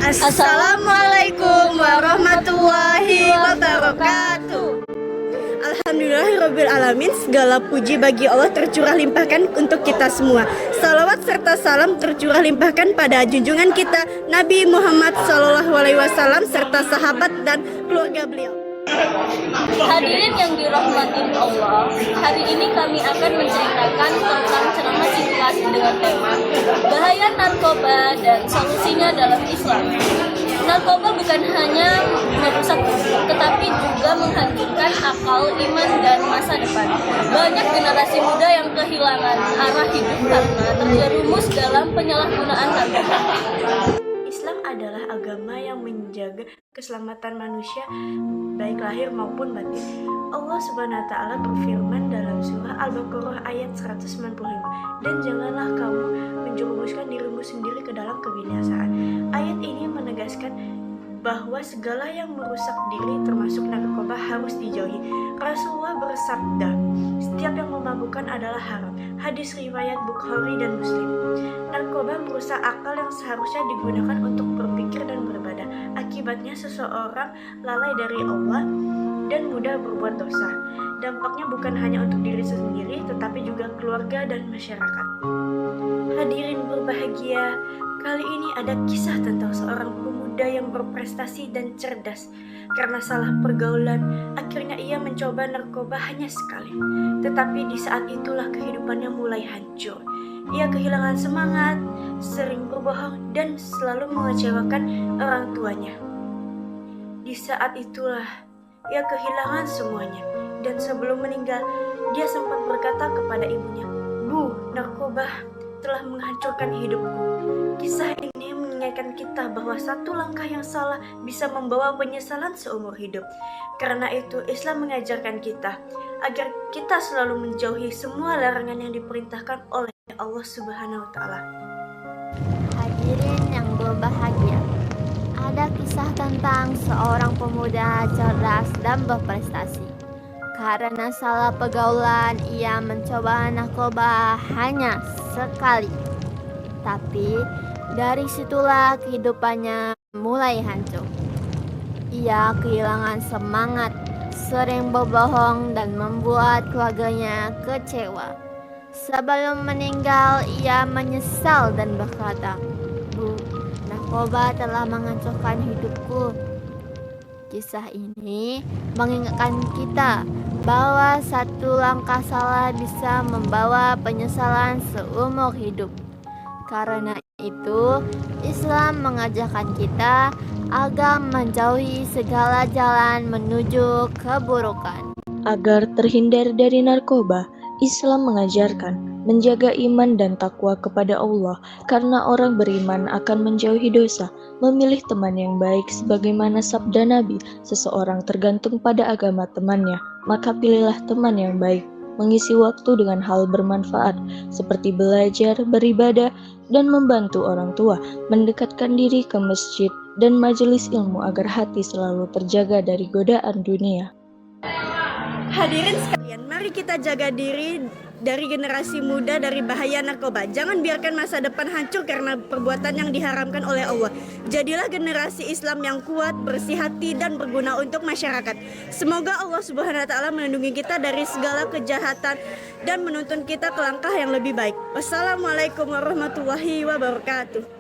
Assalamualaikum warahmatullahi wabarakatuh. Alhamdulillahirrabbilalamin. Segala puji bagi Allah tercurah limpahkan untuk kita semua. Salawat serta salam tercurah limpahkan pada junjungan kita Nabi Muhammad SAW serta sahabat dan keluarga beliau. Hadirin yang dirahmati Allah, hari ini kami akan menceritakan tentang ceramah singkat dengan tema bahaya narkoba dan solusinya dalam Islam. Narkoba bukan hanya merusak tubuh, tetapi juga menghancurkan akal, iman, dan masa depan. Banyak generasi muda yang kehilangan arah hidup karena terjerumus dalam penyalahgunaan narkoba. Islam adalah agama yang menjaga keselamatan manusia baik lahir maupun batin. Allah Subhanahu wa taala berfirman dalam surah Al-Baqarah ayat 195, "Dan janganlah kamu menjerumuskan dirimu sendiri ke dalam kebinasaan." Ayat ini menegaskan bahwa segala yang merusak diri termasuk narkoba harus dijauhi. Rasulullah bersabda, "Setiap yang memabukkan adalah haram." Hadis riwayat Bukhari dan Muslim. Narkoba merusak akal yang seharusnya digunakan untuk berpikir dan beribadah. Akibatnya seseorang lalai dari Allah dan mudah berbuat dosa. Dampaknya bukan hanya untuk diri sendiri, tetapi juga keluarga dan masyarakat. Hadirin berbahagia, kali ini ada kisah tentang seorang pemuda yang berprestasi dan cerdas. Karena salah pergaulan, akhirnya ia mencoba narkoba hanya sekali. Tetapi di saat itulah kehidupannya mulai hancur. Ia kehilangan semangat, sering berbohong, dan selalu mengecewakan orang tuanya. Di saat itulah ia kehilangan semuanya, dan sebelum meninggal, dia sempat berkata kepada ibunya, "Bu, narkoba telah menghancurkan hidupku." Kisah ini mengingatkan kita bahwa satu langkah yang salah bisa membawa penyesalan seumur hidup. Karena itu, Islam mengajarkan kita agar kita selalu menjauhi semua larangan yang diperintahkan oleh Allah Subhanahu wa taala. Hadirin yang berbahagia, ada kisah tentang seorang pemuda cerdas dan berprestasi. Karena salah pergaulan, ia mencoba narkoba hanya sekali. Tapi dari situlah kehidupannya mulai hancur. Ia kehilangan semangat, sering berbohong dan membuat keluarganya kecewa. Sebelum meninggal, ia menyesal dan berkata, "Bu, narkoba telah menghancurkan hidupku." Kisah ini mengingatkan kita bahwa satu langkah salah bisa membawa penyesalan seumur hidup. Karena itu, Islam mengajarkan kita agar menjauhi segala jalan menuju keburukan. Agar terhindar dari narkoba, Islam mengajarkan menjaga iman dan takwa kepada Allah, karena orang beriman akan menjauhi dosa, memilih teman yang baik sebagaimana sabda Nabi, seseorang tergantung pada agama temannya, maka pilihlah teman yang baik, mengisi waktu dengan hal bermanfaat, seperti belajar, beribadah, dan membantu orang tua, mendekatkan diri ke masjid dan majelis ilmu agar hati selalu terjaga dari godaan dunia. Hadirin sekalian, mari kita jaga diri dari generasi muda dari bahaya narkoba. Jangan biarkan masa depan hancur karena perbuatan yang diharamkan oleh Allah. Jadilah generasi Islam yang kuat, bersih hati, dan berguna untuk masyarakat. Semoga Allah Subhanahu wa taala melindungi kita dari segala kejahatan dan menuntun kita ke langkah yang lebih baik. Wassalamualaikum warahmatullahi wabarakatuh.